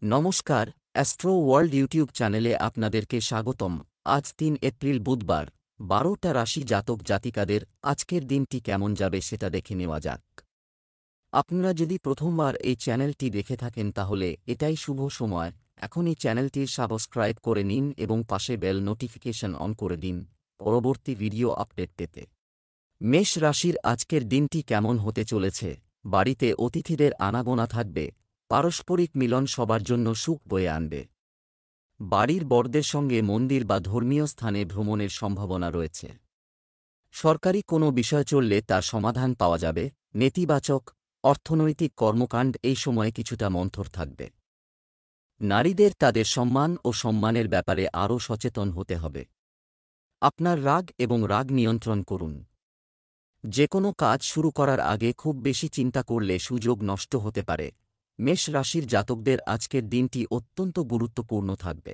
নমস্কার, astro world YouTube চ্যানেলে আপনাদেরকে স্বাগতম। আজ ৩ এপ্রিল বুধবার, ১২টা রাশি জাতক জাতিকাদের আজকের দিনটি কেমন যাবে সেটা দেখে নেওয়া যাক। আপনারা যদি প্রথমবার এই চ্যানেলটি দেখে থাকেন তাহলে এটাই শুভ সময়। এখনই চ্যানেলটির সাবস্ক্রাইব করে নিন এবং পাশে বেল নোটিফিকেশন অন করে দিন পরবর্তী ভিডিও আপডেট পেতে। মেষ রাশির আজকের দিনটি কেমন হতে চলেছে? বাড়িতে অতিথিদের আনাগোনা থাকবে, পারস্পরিক মিলন সবার জন্য সুখ বয়ে আনবে। বাড়ির বড়দের সঙ্গে মন্দির বা ধর্মীয় স্থানে ভ্রমণের সম্ভাবনা রয়েছে। সরকারি কোনো বিষয় চললে তার সমাধান পাওয়া যাবে। নেতিবাচক অর্থনৈতিক কর্মকাণ্ড এই সময়ে কিছুটা মন্থর থাকবে। নারীদের তাদের সম্মান ও সম্মানের ব্যাপারে আরও সচেতন হতে হবে। আপনার রাগ এবং রাগ নিয়ন্ত্রণ করুন। যে কোনো কাজ শুরু করার আগে খুব বেশি চিন্তা করলে সুযোগ নষ্ট হতে পারে। মেষ রাশির জাতকদের আজকের দিনটি অত্যন্ত গুরুত্বপূর্ণ থাকবে।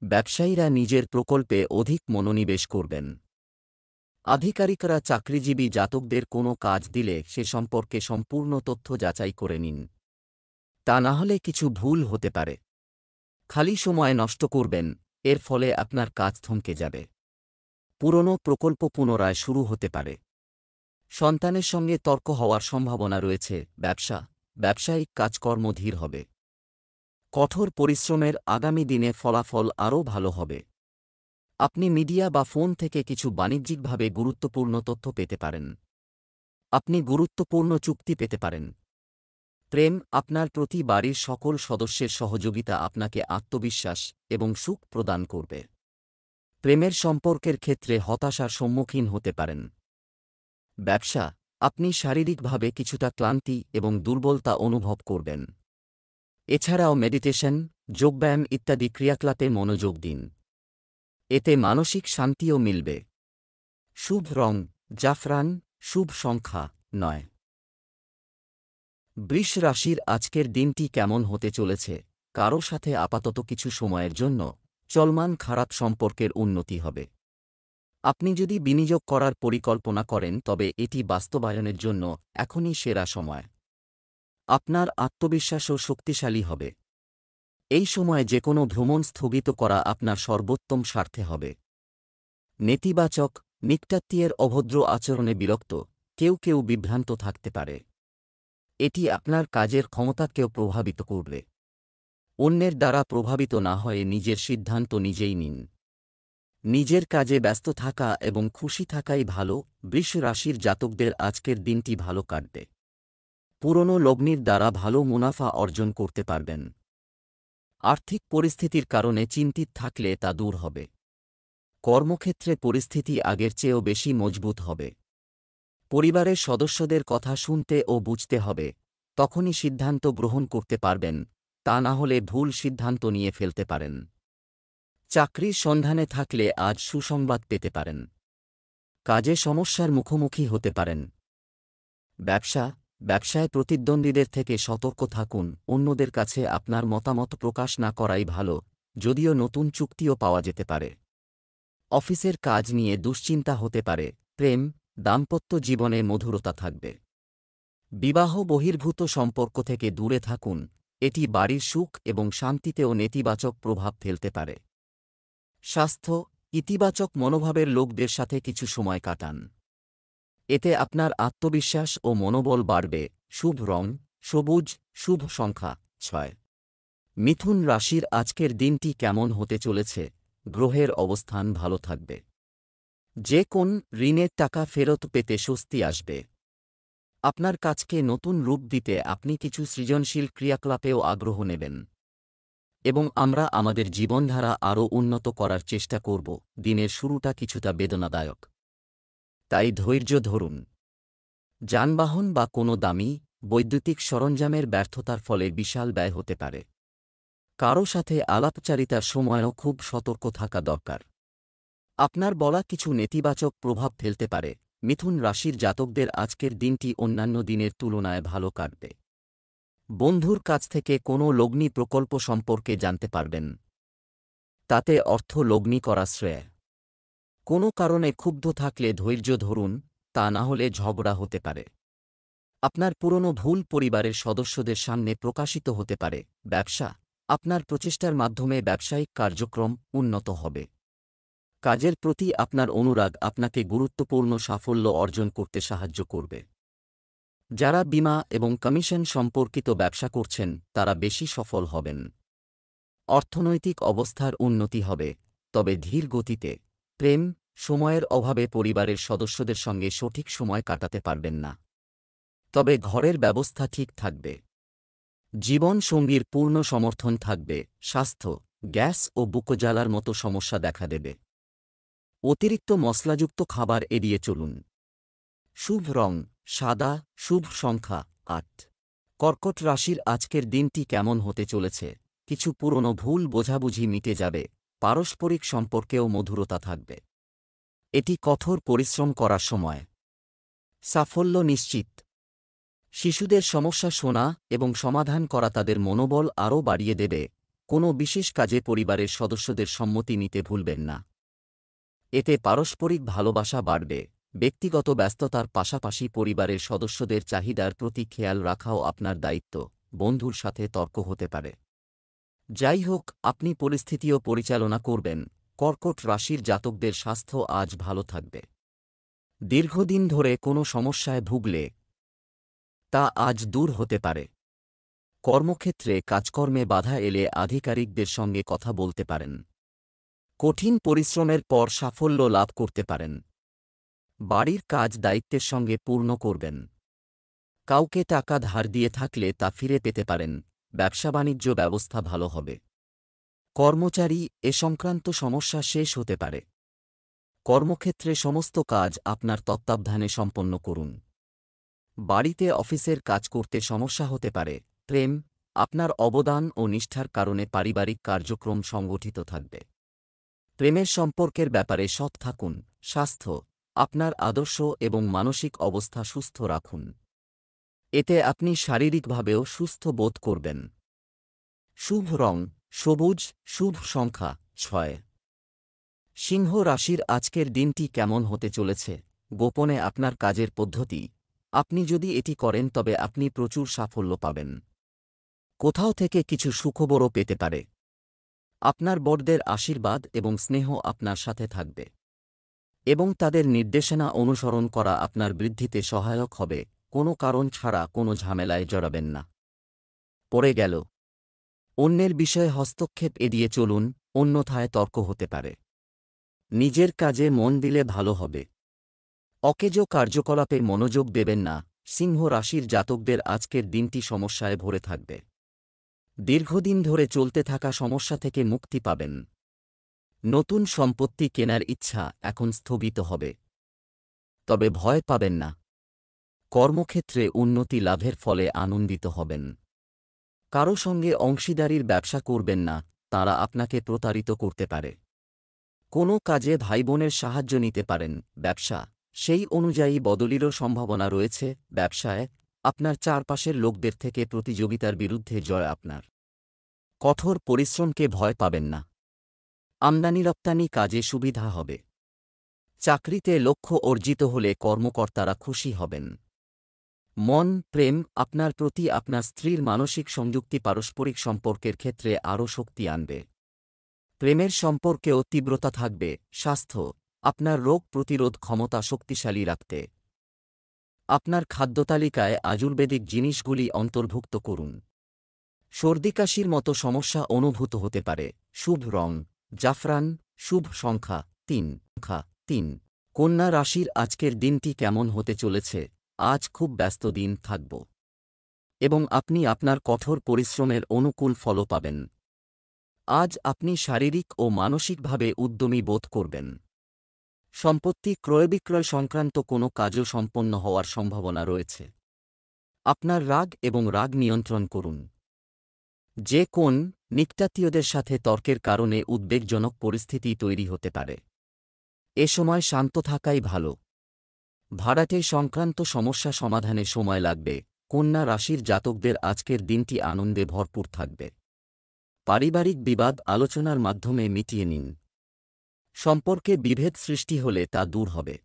ব্যবসায়ীরা নিজের প্রকল্পে অধিক মনোনিবেশ করবেন। আধিকারিকরা চাকরিজীবী জাতকদের কোনো কাজ দিলে সে সম্পর্কে সম্পূর্ণ তথ্য যাচাই করে নিন। তা না হলে কিছু ভুল হতে পারে। খালি সময় নষ্ট করবেন, এর ফলে আপনার কাজ থমকে যাবে। পুরনো প্রকল্প পুনরায় শুরু হতে পারে। সন্তানের সঙ্গে তর্ক হওয়ার সম্ভাবনা রয়েছে। ব্যবসায়িক কাজকর্ম ধীর হবে। কঠোর পরিশ্রমের আগামী দিনে ফলাফল আরও ভালো হবে। আপনি মিডিয়া বা ফোন থেকে কিছু বাণিজ্যিকভাবে গুরুত্বপূর্ণ তথ্য পেতে পারেন। আপনি গুরুত্বপূর্ণ চুক্তি পেতে পারেন। প্রেম, আপনার প্রতি বাড়ির সকল সদস্যের সহযোগিতা আপনাকে আত্মবিশ্বাস এবং সুখ প্রদান করবে। প্রেমের সম্পর্কের ক্ষেত্রে হতাশার সম্মুখীন হতে পারেন। ব্যবসা, আপনি শারীরিকভাবে কিছুটা ক্লান্তি এবং দুর্বলতা অনুভব করবেন। এছাড়াও মেডিটেশন, যোগব্যায়াম ইত্যাদি ক্রিয়াকলাপে মনোযোগ দিন। এতে মানসিক শান্তিও মিলবে। শুভ রং জাফরান, শুভ সংখ্যা ৯। বৃষ রাশির আজকের দিনটি কেমন হতে চলেছে? কারো সাথে আপাতত কিছু সময়ের জন্য চলমান খারাপ সম্পর্কের উন্নতি হবে। আপনি যদি বিনিয়োগ করার পরিকল্পনা করেন তবে এটি বাস্তবায়নের জন্য এখনই সেরা সময়। আপনার আত্মবিশ্বাসও শক্তিশালী হবে। এই সময়ে যে কোনো ভ্রমণ স্থগিত করা আপনার সর্বোত্তম স্বার্থে হবে। নেতিবাচক নিকটাত্মীয়ের অভদ্র আচরণে বিরক্ত কেউ কেউ বিভ্রান্ত থাকতে পারে। এটি আপনার কাজের ক্ষমতাকেও প্রভাবিত করবে। অন্যের দ্বারা প্রভাবিত না হয়ে নিজের সিদ্ধান্ত নিজেই নিন। নিজের কাজে ব্যস্ত থাকা এবং খুশি থাকাই ভালো। বৃষ রাশির জাতকদের আজকের দিনটি ভালো কাটবে। পুরনো লগ্নির দ্বারা ভালো মুনাফা অর্জন করতে পারবেন। আর্থিক পরিস্থিতির কারণে চিন্তিত থাকলে তা দূর হবে। কর্মক্ষেত্রে পরিস্থিতি আগের চেয়েও বেশি মজবুত হবে। পরিবারের সদস্যদের কথা শুনতে ও বুঝতে হবে, তখনই সিদ্ধান্ত গ্রহণ করতে পারবেন, তা না হলে ভুল সিদ্ধান্ত নিয়ে ফেলতে পারেন। চাকরির সন্ধানে থাকলে আজ সুসংবাদ পেতে পারেন। কাজে সমস্যার মুখোমুখি হতে পারেন। ব্যবসায় প্রতিদ্বন্দ্বীদের থেকে সতর্ক থাকুন। অন্যদের কাছে আপনার মতামত প্রকাশ না করাই ভালো, যদিও নতুন চুক্তিও পাওয়া যেতে পারে। অফিসের কাজ নিয়ে দুশ্চিন্তা হতে পারে। প্রেম, দাম্পত্য জীবনে মধুরতা থাকবে। বিবাহ বহির্ভূত সম্পর্ক থেকে দূরে থাকুন, এটি বাড়ির সুখ এবং শান্তিতেও নেতিবাচক প্রভাব ফেলতে পারে। স্বাস্থ্য, ইতিবাচক মনোভাবের লোকদের সাথে কিছু সময় কাটান। এতে আপনার আত্মবিশ্বাস ও মনোবল বাড়বে। শুভ রং সবুজ, শুভ সংখ্যা ৬। মিথুন রাশির আজকের দিনটি কেমন হতে চলেছে? গ্রহের অবস্থান ভালো থাকবে। যে কোন ঋণের টাকা ফেরত পেতে স্বস্তি আসবে। আপনার কাজকে নতুন রূপ দিতে আপনি কিছু সৃজনশীল ক্রিয়াকলাপেও আগ্রহ নেবেন। এবং আমরা আমাদের জীবনধারা আরও উন্নত করার চেষ্টা করব। দিনের শুরুটা কিছুটা বেদনাদায়ক, তাই ধৈর্য ধরুন। যানবাহন বা কোনো দামি বৈদ্যুতিক সরঞ্জামের ব্যর্থতার ফলে বিশাল ব্যয় হতে পারে। কারও সাথে আলাপচারিতার সময়ও খুব সতর্ক থাকা দরকার। আপনার বলা কিছু নেতিবাচক প্রভাব ফেলতে পারে। মিথুন রাশির জাতকদের আজকের দিনটি অন্যান্য দিনের তুলনায় ভালো কাটবে। বন্ধুর কাছ থেকে কোনো লগ্নি প্রকল্প সম্পর্কে জানতে পারবেন। তাতে অর্থ লগ্নি করা শ্রেয়। কোনো কারণে ক্ষুব্ধ থাকলে ধৈর্য ধরুন, তা না হলে ঝগড়া হতে পারে। আপনার পুরনো ভুল পরিবারের সদস্যদের সামনে প্রকাশিত হতে পারে। ব্যবসা, আপনার প্রচেষ্টার মাধ্যমে ব্যবসায়িক কার্যক্রম উন্নত হবে। কাজের প্রতি আপনার অনুরাগ আপনাকে গুরুত্বপূর্ণ সাফল্য অর্জন করতে সাহায্য করবে। যারা বীমা এবং কমিশন সম্পর্কিত ব্যবসা করছেন তারা বেশি সফল হবেন। অর্থনৈতিক অবস্থার উন্নতি হবে, তবে ধীর গতিতে। প্রেম, সময়ের অভাবে পরিবারের সদস্যদের সঙ্গে সঠিক সময় কাটাতে পারবেন না। তবে ঘরের ব্যবস্থা ঠিক থাকবে। জীবন সঙ্গীর পূর্ণ সমর্থন থাকবে। স্বাস্থ্য, গ্যাস ও বুকজ্বালার মতো সমস্যা দেখা দেবে। অতিরিক্ত মশলাযুক্ত খাবার এড়িয়ে চলুন। শুভ রং সাদা, শুভ সংখ্যা ৮। কর্কট রাশির আজকের দিনটি কেমন হতে চলেছে? কিছু পুরনো ভুল বোঝাবুঝি মিটে যাবে, পারস্পরিক সম্পর্কেও মধুরতা থাকবে। এটি কঠোর পরিশ্রম করার সময়। সাফল্য নিশ্চিত। শিশুদের সমস্যা শোনা এবং সমাধান করা তাদের মনোবল আরও বাড়িয়ে দেবে। কোনো বিশেষ কাজে পরিবারের সদস্যদের সম্মতি নিতে ভুলবেন না। এতে পারস্পরিক ভালোবাসা বাড়বে। ব্যক্তিগত ব্যস্ততার পাশাপাশি পরিবারের সদস্যদের চাহিদার প্রতি খেয়াল রাখাও আপনার দায়িত্ব। বন্ধুর সাথে তর্ক হতে পারে। যাই হোক, আপনি পরিস্থিতিও পরিচালনা করবেন। কর্কট রাশির জাতকদের স্বাস্থ্য আজ ভালো থাকবে। দীর্ঘদিন ধরে কোনো সমস্যায় ভুগলে তা আজ দূর হতে পারে। কর্মক্ষেত্রে কাজকর্মে বাধা এলে আধিকারিকদের সঙ্গে কথা বলতে পারেন। কঠিন পরিশ্রমের পর সাফল্য লাভ করতে পারেন। বাড়ির কাজ দায়িত্বের সঙ্গে পূর্ণ করবেন। কাউকে টাকা ধার দিয়ে থাকলে তা ফিরে পেতে পারেন। ব্যবসা-বাণিজ্য ব্যবস্থা ভালো হবে। কর্মচারী এ সংক্রান্ত সমস্যা শেষ হতে পারে। কর্মক্ষেত্রে সমস্ত কাজ আপনার তত্ত্বাবধানে সম্পন্ন করুন। বাড়িতে অফিসের কাজ করতে সমস্যা হতে পারে। প্রেম, আপনার অবদান ও নিষ্ঠার কারণে পারিবারিক কার্যক্রম সংগঠিত থাকবে। প্রেমের সম্পর্কের ব্যাপারে সৎ থাকুন। স্বাস্থ্য, আপনার আদর্শ এবং মানসিক অবস্থা সুস্থ রাখুন। এতে আপনি শারীরিকভাবেও সুস্থ বোধ করবেন। শুভ রং সবুজ, শুভ সংখ্যা ৬। সিংহ রাশির আজকের দিনটি কেমন হতে চলেছে? গোপনে আপনার কাজের পদ্ধতি। আপনি যদি এটি করেন তবে আপনি প্রচুর সাফল্য পাবেন। কোথাও থেকে কিছু সুখবরও পেতে পারে। আপনার বড়দের আশীর্বাদ এবং স্নেহ আপনার সাথে থাকবে এবং তাদের নির্দেশনা অনুসরণ করা আপনার বৃদ্ধিতে সহায়ক হবে। কোনো কারণ ছাড়া কোনো ঝামেলায় জড়াবেন না। পড়ে গেল। অন্যের বিষয়ে হস্তক্ষেপ এড়িয়ে চলুন, অন্যথায় তর্ক হতে পারে। নিজের কাজে মন দিলে ভালো হবে। অকেজো কার্যকলাপে মনোযোগ দেবেন না। সিংহ রাশির জাতকদের আজকের দিনটি সমস্যায় ভরে থাকবে। দীর্ঘদিন ধরে চলতে থাকা সমস্যা থেকে মুক্তি পাবেন। নতুন সম্পত্তি কেনার ইচ্ছা এখন স্থগিত হবে। তবে ভয় পাবেন না। কর্মক্ষেত্রে উন্নতি লাভের ফলে আনন্দিত হবেন। কারো সঙ্গে অংশীদারির ব্যবসা করবেন না, তারা আপনাকে প্রতারিত করতে পারে। কোনো কাজে ভাইবোনের সাহায্য নিতে পারেন। ব্যবসা, সেই অনুযায়ী বদলিরও সম্ভাবনা রয়েছে। ব্যবসায় আপনার চারপাশের লোকদের থেকে প্রতিযোগিতার বিরুদ্ধে জয় আপনার। কঠোর পরিশ্রমকে ভয় পাবেন না। আমদানি রপ্তানি কাজে সুবিধা হবে। চাকরিতে লক্ষ্য অর্জিত হলে কর্মকর্তারা খুশি হবেন। মন, প্রেম, আপনার প্রতি আপনার স্ত্রীর মানসিক সংযুক্তি পারস্পরিক সম্পর্কের ক্ষেত্রে আরও শক্তি আনবে। প্রেমের সম্পর্কেও তীব্রতা থাকবে। স্বাস্থ্য, আপনার রোগ প্রতিরোধ ক্ষমতা শক্তিশালী রাখতে আপনার খাদ্যতালিকায় আয়ুর্বেদিক জিনিসগুলি অন্তর্ভুক্ত করুন। সর্দিকাশির মতো সমস্যা অনুভূত হতে পারে। শুভ রং জাফরান, শুভ সংখ্যা ৩। কন্যা রাশির আজকের দিনটি কেমন হতে চলেছে? আজ খুব ব্যস্ত দিন থাকব এবং আপনি আপনার কঠোর পরিশ্রমের অনুকূল ফলও পাবেন। আজ আপনি শারীরিক ও মানসিকভাবে উদ্যমী বোধ করবেন। সম্পত্তি ক্রয়বিক্রয় সংক্রান্ত কোনো কাজও সম্পন্ন হওয়ার সম্ভাবনা রয়েছে। আপনার রাগ এবং রাগ নিয়ন্ত্রণ করুন। যে কোন নিকটাত্মীয়দের সাথে তর্কের কারণে উদ্বেগজনক পরিস্থিতি তৈরি হতে পারে। এ সময় শান্ত থাকাই ভালো। ভাড়াটে সংক্রান্ত সমস্যা সমাধানে সময় লাগবে। কন্যা রাশির জাতকদের আজকের দিনটি আনন্দে ভরপুর থাকবে। পারিবারিক বিবাদ আলোচনার মাধ্যমে মিটিয়ে নিন। সম্পর্কে বিভেদ সৃষ্টি হলে তা দূর হবে।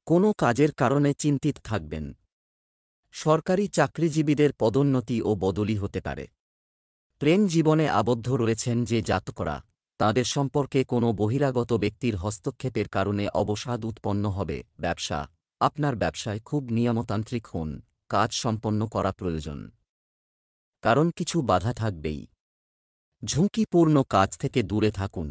কোনো কাজের কারণে চিন্তিত থাকবেন। সরকারি চাকরিজীবীদের পদোন্নতি ও বদলি হতে পারে। প্রেম জীবনে আবদ্ধ রয়েছেন যে জাতকরা, তাঁদের সম্পর্কে কোনো বহিরাগত ব্যক্তির হস্তক্ষেপের কারণে অবসাদ উৎপন্ন হবে। ব্যবসা, আপনার ব্যবসায় খুব নিয়মতান্ত্রিক হন, কাজ সম্পন্ন করা প্রয়োজন। কারণ কিছু বাধা থাকবেই। ঝুঁকিপূর্ণ কাজ থেকে দূরে থাকুন।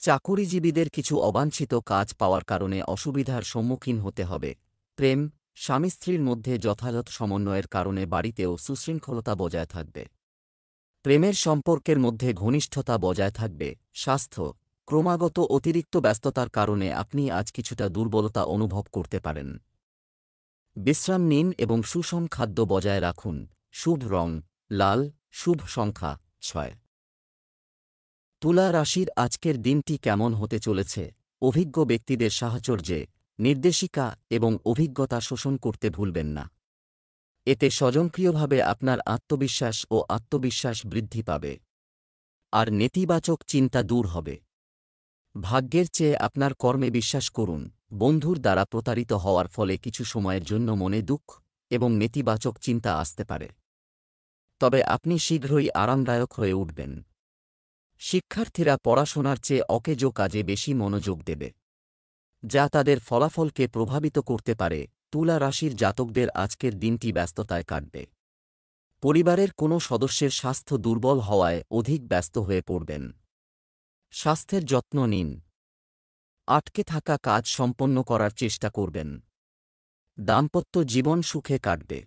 চাকুরিজীবীদের কিছু অবাঞ্ছিত কাজ পাওয়ার কারণে অসুবিধার সম্মুখীন হতে হবে। প্রেম, স্বামী স্ত্রীর মধ্যে যথাযথ সমন্বয়ের কারণে বাড়িতেও সুশৃঙ্খলতা বজায় থাকবে। প্রেমের সম্পর্কের মধ্যে ঘনিষ্ঠতা বজায় থাকবে। স্বাস্থ্য, ক্রমাগত অতিরিক্ত ব্যস্ততার কারণে আপনি আজ কিছুটা দুর্বলতা অনুভব করতে পারেন। বিশ্রাম নিন এবং সুষম খাদ্য বজায় রাখুন। শুভ রং লাল, শুভ সংখ্যা 6। তুলা রাশির আজকের দিনটি কেমন হতে চলেছে? অভিজ্ঞ ব্যক্তিদের সাহচর্যে, নির্দেশিকা এবং অভিজ্ঞতা শোষণ করতে ভুলবেন না। এতে স্বয়ংক্রিয়ভাবে আপনার আত্মবিশ্বাস ও আত্মবিশ্বাস বৃদ্ধি পাবে, আর নেতিবাচক চিন্তা দূর হবে। ভাগ্যের চেয়ে আপনার কর্মে বিশ্বাস করুন। বন্ধুর দ্বারা প্রতারিত হওয়ার ফলে কিছু সময়ের জন্য মনে দুঃখ এবং নেতিবাচক চিন্তা আসতে পারে, তবে আপনি শীঘ্রই আরামদায়ক হয়ে উঠবেন। শিক্ষার্থীরা পড়াশোনার চেয়ে অকেজো কাজে বেশি মনোযোগ দেবে, যা তাদের ফলাফলকে প্রভাবিত করতে পারে। তুলা রাশির জাতকদের আজকের দিনটি ব্যস্ততায় কাটবে। পরিবারের কোনো সদস্যের স্বাস্থ্য দুর্বল হওয়ায় অধিক ব্যস্ত হয়ে পড়বেন। স্বাস্থ্যের যত্ন নিন। আটকে থাকা কাজ সম্পন্ন করার চেষ্টা করবেন। দাম্পত্য জীবন সুখে কাটবে।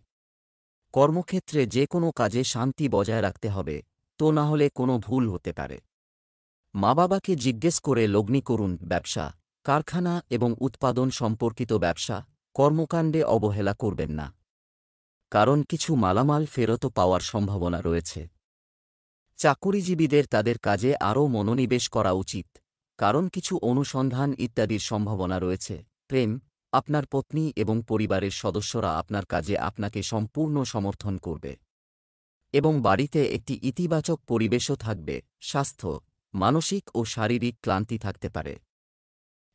কর্মক্ষেত্রে যে কোনো কাজে শান্তি বজায় রাখতে হবে, তো না হলে কোনো ভুল হতে পারে। মা বাবাকে জিজ্ঞেস করে লগ্নি করুন। ব্যবসা, কারখানা এবং উৎপাদন সম্পর্কিত ব্যবসা, কর্মকাণ্ডে অবহেলা করবেন না, কারণ কিছু মালামাল ফেরত পাওয়ার সম্ভাবনা রয়েছে। চাকুরিজীবীদের তাদের কাজে আরও মনোনিবেশ করা উচিত, কারণ কিছু অনুসন্ধান ইত্যাদির সম্ভাবনা রয়েছে। প্রেম, আপনার পত্নী এবং পরিবারের সদস্যরা আপনার কাজে আপনাকে সম্পূর্ণ সমর্থন করবে এবং বাড়িতে একটি ইতিবাচক পরিবেশও থাকবে। স্বাস্থ্য, মানসিক ও শারীরিক ক্লান্তি থাকতে পারে।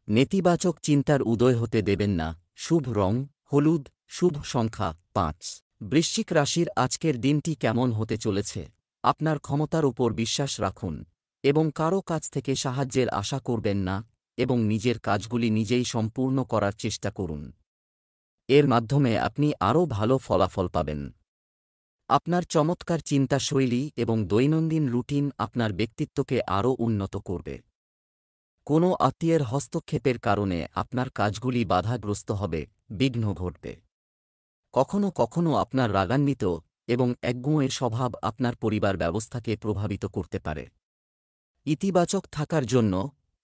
নেতিবাচক চিন্তার উদয় হতে দেবেন না। শুভ রং হলুদ, শুভ সংখ্যা 5। বৃশ্চিক রাশির আজকের দিনটি কেমন হতে চলেছে? আপনার ক্ষমতার উপর বিশ্বাস রাখুন এবং কারও কাছ থেকে সাহায্যের আশা করবেন না এবং নিজের কাজগুলি নিজেই সম্পূর্ণ করার চেষ্টা করুন। এর মাধ্যমে আপনি আরও ভালো ফলাফল পাবেন। আপনার চমৎকার চিন্তাশৈলী এবং দৈনন্দিন রুটিন আপনার ব্যক্তিত্বকে আরও উন্নত করবে। কোনো আত্মীয়ের হস্তক্ষেপের কারণে আপনার কাজগুলি বাধাগ্রস্ত হবে, বিঘ্ন ঘটবে। কখনো কখনো আপনার রাগান্বিত এবং একগুঁয়ে স্বভাব আপনার পরিবার ব্যবস্থাকে প্রভাবিত করতে পারে। ইতিবাচক থাকার জন্য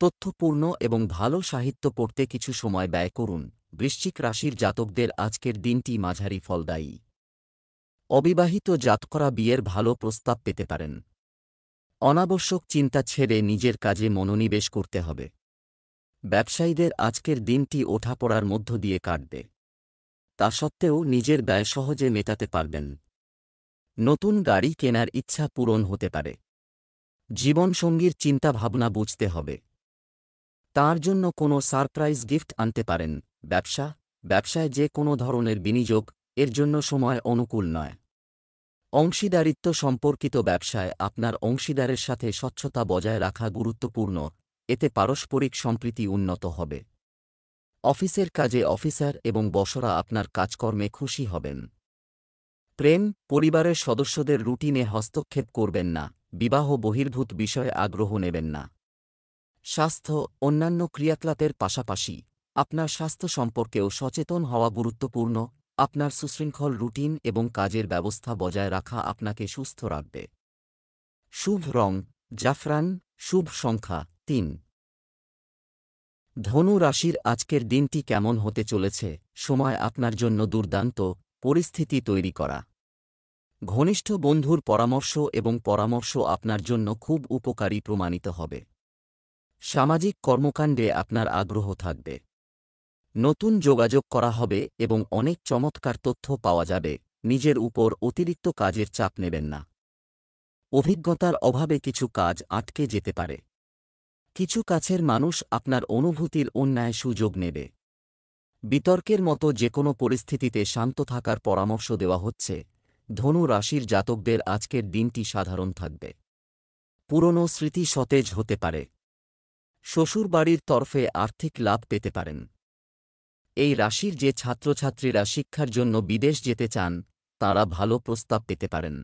তথ্যপূর্ণ এবং ভালো সাহিত্য পড়তে কিছু সময় ব্যয় করুন। বৃশ্চিক রাশির জাতকদের আজকের দিনটি মাঝারি ফলদায়ী। অবিবাহিত জাতকরা বিয়ের ভালো প্রস্তাব পেতে পারেন। অনাবশ্যক চিন্তা ছেড়ে নিজের কাজে মনোনিবেশ করতে হবে। ব্যবসায়ীদের আজকের দিনটি ওঠাপড়ার মধ্য দিয়ে কাটবে। তা সত্ত্বেও নিজের ব্যয় সহজে মেটাতে পারবেন। নতুন গাড়ি কেনার ইচ্ছা পূরণ হতে পারে। জীবনসঙ্গীর চিন্তাভাবনা বুঝতে হবে। তার জন্য কোনো সারপ্রাইজ গিফট আনতে পারেন। ব্যবসায় যে কোনো ধরনের বিনিয়োগ এর জন্য সময় অনুকূল নয়। অংশীদারিত্ব সম্পর্কিত ব্যবসায় আপনার অংশীদারের সাথে স্বচ্ছতা বজায় রাখা গুরুত্বপূর্ণ, এতে পারস্পরিক সম্প্রীতি উন্নত হবে। অফিসের কাজে অফিসার এবং বসরা আপনার কাজকর্মে খুশি হবেন। প্রেম, পরিবারের সদস্যদের রুটিনে হস্তক্ষেপ করবেন না। বিবাহ বহির্ভূত বিষয়ে আগ্রহ নেবেন না। স্বাস্থ্য, অন্যান্য ক্রিয়াকলাপের পাশাপাশি আপনার স্বাস্থ্য সম্পর্কেও সচেতন হওয়া গুরুত্বপূর্ণ। আপনার সুশৃঙ্খল রুটিন এবং কাজের ব্যবস্থা বজায় রাখা আপনাকে সুস্থ রাখবে। শুভ রং জাফরান, শুভ সংখ্যা 3। ধনু রাশির আজকের দিনটি কেমন হতে চলেছে? সময় আপনার জন্য দুর্দান্ত পরিস্থিতি তৈরি করা। ঘনিষ্ঠ বন্ধুর পরামর্শ আপনার জন্য খুব উপকারী প্রমাণিত হবে। সামাজিক কর্মকাণ্ডে আপনার আগ্রহ থাকবে। নতুন যোগাযোগ করা হবে এবং অনেক চমৎকার তথ্য পাওয়া যাবে। নিজের উপর অতিরিক্ত কাজের চাপ নেবেন না। অভিজ্ঞতার অভাবে কিছু কাজ আটকে যেতে পারে। কিছু কাছের মানুষ আপনার অনুভূতির অন্যায় সুযোগ নেবে। বিতর্কের মতো যে কোনো পরিস্থিতিতে শান্ত থাকার পরামর্শ দেওয়া হচ্ছে, ধনু রাশির জাতকদের আজকের দিনটি সাধারণ থাকবে। পুরনো স্মৃতি সতেজ হতে পারে। শ্বশুরবাড়ির তরফে আর্থিক লাভ পেতে পারেন। এই রাশির যে ছাত্রছাত্রীরা শিক্ষার জন্য বিদেশ যেতে চান তাঁরা ভালো প্রস্তাব পেতে পারেন।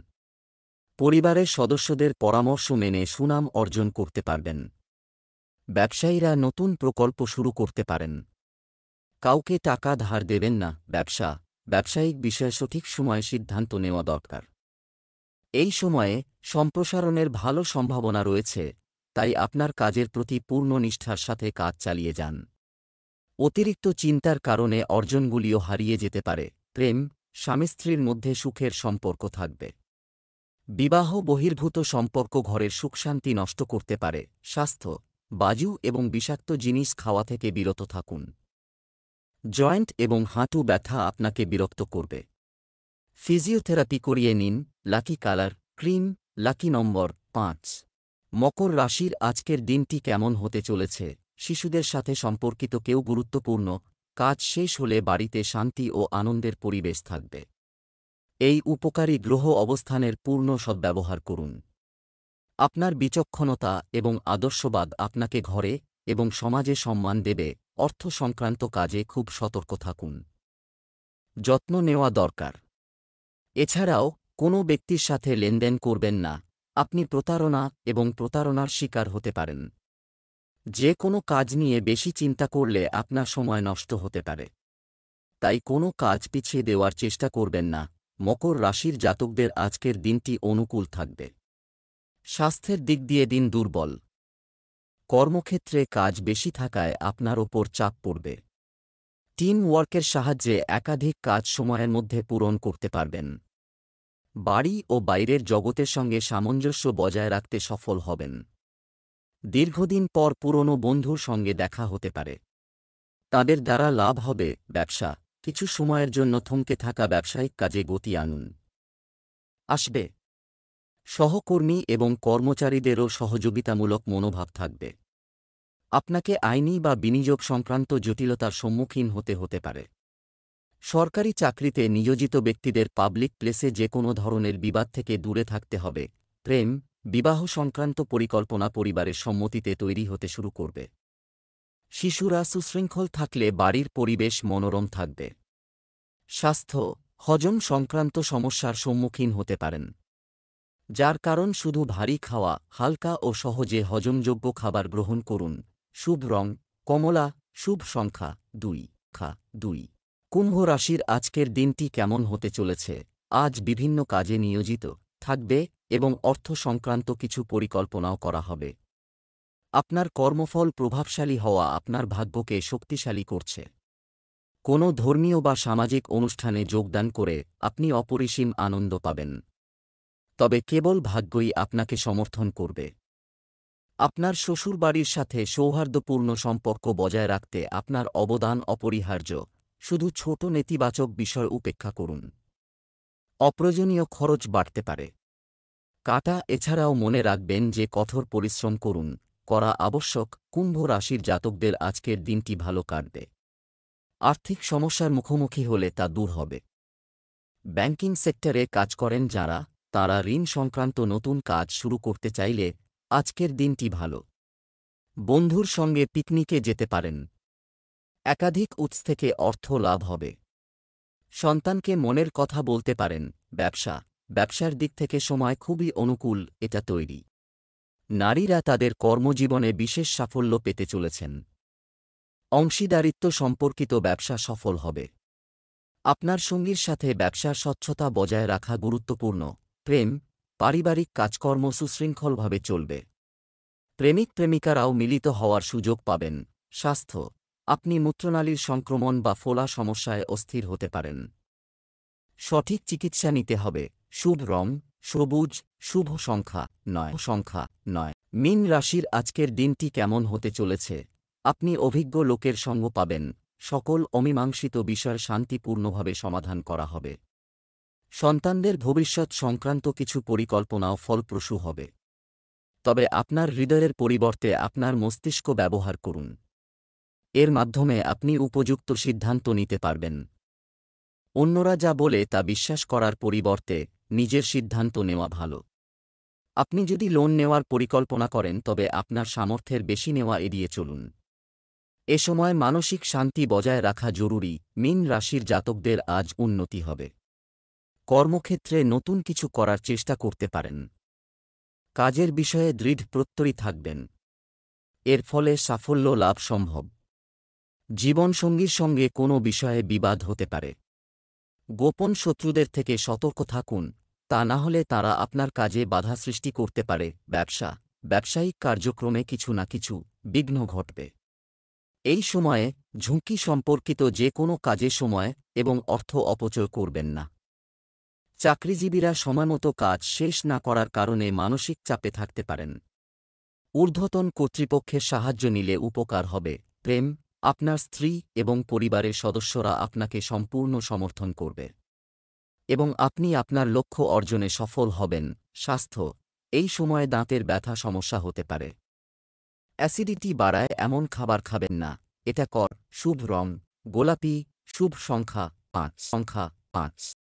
পরিবারের সদস্যদের পরামর্শ মেনে সুনাম অর্জন করতে পারবেন। ব্যবসায়ীরা নতুন প্রকল্প শুরু করতে পারেন। কাউকে টাকা ধার দেবেন না। ব্যবসায়িক বিষয়ে সঠিক সময়ে সিদ্ধান্ত নেওয়া দরকার। এই সময়ে সম্প্রসারণের ভালো সম্ভাবনা রয়েছে, তাই আপনার কাজের প্রতি পূর্ণ নিষ্ঠার সাথে কাজ চালিয়ে যান। অতিরিক্ত চিন্তার কারণে অর্জনগুলিও হারিয়ে যেতে পারে। প্রেম, স্বামী স্ত্রীর মধ্যে সুখের সম্পর্ক থাকবে। বিবাহ বহির্ভূত সম্পর্ক ঘরের সুখশান্তি নষ্ট করতে পারে। স্বাস্থ্য, বাজু এবং বিষাক্ত জিনিস খাওয়া থেকে বিরত থাকুন। জয়েন্ট এবং হাঁটু ব্যথা আপনাকে বিরক্ত করবে। ফিজিওথেরাপি করিয়ে নিন। লাকি কালার ক্রিম, লাকি নম্বর 5। মকর রাশির আজকের দিনটি কেমন হতে চলেছে? শিশুদের সাথে সম্পর্কিত কেউ গুরুত্বপূর্ণ। কাজ শেষ হলে বাড়িতে শান্তি ও আনন্দের পরিবেশ থাকবে। এই উপকারী গ্রহ অবস্থানের পূর্ণ সদ্ব্যবহার করুন। আপনার বিচক্ষণতা এবং আদর্শবাদ আপনাকে ঘরে এবং সমাজে সম্মান দেবে। অর্থ সংক্রান্ত কাজে খুব সতর্ক থাকুন। যত্ন নেওয়া দরকার। এছাড়াও কোনো ব্যক্তির সাথে লেনদেন করবেন না। আপনি প্রতারণা এবং প্রতারণার শিকার হতে পারেন। যে কোনো কাজ নিয়ে বেশি চিন্তা করলে আপনার সময় নষ্ট হতে পারে। তাই কোনো কাজ পিছিয়ে দেওয়ার চেষ্টা করবেন না। মকর রাশির জাতকদের আজকের দিনটি অনুকূল থাকবে। স্বাস্থ্যের দিক দিয়ে দিন দুর্বল। কর্মক্ষেত্রে কাজ বেশি থাকায় আপনার ওপর চাপ পড়বে। টিম ওয়ার্কের সাহায্যে একাধিক কাজ সময়ের মধ্যে পূরণ করতে পারবেন। বাড়ি ও বাইরের জগতের সঙ্গে সামঞ্জস্য বজায় রাখতে সফল হবেন। দীর্ঘদিন পর পুরনো বন্ধুর সঙ্গে দেখা হতে পারে। তাদের দ্বারা লাভ হবে। ব্যবসা, কিছু সময়ের জন্য থমকে থাকা ব্যবসায়িক কাজে গতি আনুন। আসবে। সহকর্মী এবং কর্মচারীদেরও সহযোগিতামূলক মনোভাব থাকবে। আপনাকে আইনি বা বিনিয়োগ সংক্রান্ত জটিলতার সম্মুখীন হতে পারে। সরকারি চাকরিতে নিয়োজিত ব্যক্তিদের পাবলিক প্লেসে যে কোনো ধরনের বিবাদ থেকে দূরে থাকতে হবে। প্রেম, বিবাহ সংক্রান্ত পরিকল্পনা পরিবারের সম্মতিতে তৈরি হতে শুরু করবে। শিশুরা সুশৃঙ্খল থাকলে বাড়ির পরিবেশ মনোরম থাকবে। স্বাস্থ্য, হজম সংক্রান্ত সমস্যার সম্মুখীন হতে পারেন, যার কারণ শুধু ভারী খাওয়া। হালকা ও সহজে হজমযোগ্য খাবার গ্রহণ করুন। শুভ রং কমলা, শুভ সংখ্যা 2। কুম্ভ রাশির আজকের দিনটি কেমন হতে চলেছে? আজ বিভিন্ন কাজে নিয়োজিত থাকবে এবং অর্থ সংক্রান্ত কিছু পরিকল্পনাও করা হবে। আপনার কর্মফল প্রভাবশালী হওয়া আপনার ভাগ্যকে শক্তিশালী করছে। কোনো ধর্মীয় বা সামাজিক অনুষ্ঠানে যোগদান করে আপনি অপরিসীম আনন্দ পাবেন। তবে কেবল ভাগ্যই আপনাকে সমর্থন করবে। আপনার শ্বশুরবাড়ির সাথে সৌহার্দ্যপূর্ণ সম্পর্ক বজায় রাখতে আপনার অবদান অপরিহার্য। শুধু ছোট নেতিবাচক বিষয় উপেক্ষা করুন। অপ্রয়োজনীয় খরচ বাড়তে পারে। এছাড়াও মনে রাখবেন যে কঠোর পরিশ্রম করা আবশ্যক। কুম্ভ রাশির জাতকদের আজকের দিনটি ভালো কাটবে। আর্থিক সমস্যার মুখোমুখি হলে তা দূর হবে। ব্যাংকিং সেক্টরে কাজ করেন যারা, তাঁরা ঋণ সংক্রান্ত নতুন কাজ শুরু করতে চাইলে আজকের দিনটি ভালো। বন্ধুর সঙ্গে পিকনিকে যেতে পারেন। একাধিক উৎস থেকে অর্থ লাভ হবে। সন্তানকে মনের কথা বলতে পারেন। ব্যবসার দিক থেকে সময় খুবই অনুকূল এটা তৈরি। নারীরা তাদের কর্মজীবনে বিশেষ সাফল্য পেতে চলেছেন। অংশীদারিত্ব সম্পর্কিত ব্যবসা সফল হবে। আপনার সঙ্গীর সাথে ব্যবসার স্বচ্ছতা বজায় রাখা গুরুত্বপূর্ণ। প্রেম, পারিবারিক কাজকর্ম সুশৃঙ্খলভাবে চলবে। প্রেমিক প্রেমিকারাও মিলিত হওয়ার সুযোগ পাবেন। স্বাস্থ্য, আপনি মূত্রনালীর সংক্রমণ বা ফোলা সমস্যায় অস্থির হতে পারেন। সঠিক চিকিৎসা নিতে হবে। শুভ রং সবুজ, শুভ সংখ্যা 9। মীন রাশির আজকের দিনটি কেমন হতে চলেছে? আপনি অভিজ্ঞ লোকের সঙ্গ পাবেন। সকল অমীমাংসিত বিষয় শান্তিপূর্ণভাবে সমাধান করা হবে। সন্তানদের ভবিষ্যৎ সংক্রান্ত কিছু পরিকল্পনাও ফলপ্রসূ হবে। তবে আপনার হৃদয়ের পরিবর্তে আপনার মস্তিষ্ক ব্যবহার করুন। এর মাধ্যমে আপনি উপযুক্ত সিদ্ধান্ত নিতে পারবেন। অন্যরা যা বলে তা বিশ্বাস করার পরিবর্তে নিজের সিদ্ধান্ত নেওয়া ভালো। আপনি যদি লোন নেওয়ার পরিকল্পনা করেন তবে আপনার সামর্থ্যের বেশি নেওয়া এড়িয়ে চলুন। এ সময় মানসিক শান্তি বজায় রাখা জরুরি। মীন রাশির জাতকদের আজ উন্নতি হবে। কর্মক্ষেত্রে নতুন কিছু করার চেষ্টা করতে পারেন। কাজের বিষয়ে দৃঢ় প্রত্যয়ী থাকবেন। এর ফলে সাফল্য লাভ সম্ভব। জীবনসঙ্গীর সঙ্গে কোনো বিষয়ে বিবাদ হতে পারে। গোপন শত্রুদের থেকে সতর্ক থাকুন, তা না হলে তারা আপনার কাজে বাধা সৃষ্টি করতে পারে। ব্যবসায়িক কার্যক্রমে কিছু না কিছু বিঘ্ন ঘটবে। এই সময়ে ঝুঁকি সম্পর্কিত যে কোনো কাজে সময় এবং অর্থ অপচয় করবেন না। চাকরিজীবীরা সময়মতো কাজ শেষ না করার কারণে মানসিক চাপে থাকতে পারেন। ঊর্ধ্বতন কর্তৃপক্ষের সাহায্য নিলে উপকার হবে। প্রেম, আপনার স্ত্রী এবং পরিবারের সদস্যরা আপনাকে সম্পূর্ণ সমর্থন করবে এবং আপনি আপনার লক্ষ্য অর্জনে সফল হবেন। স্বাস্থ্য, এই সময়ে দাঁতের ব্যথা সমস্যা হতে পারে। অ্যাসিডিটি বাড়ায় এমন খাবার খাবেন না। এটা কর। শুভ রং গোলাপি। শুভ সংখ্যা 5।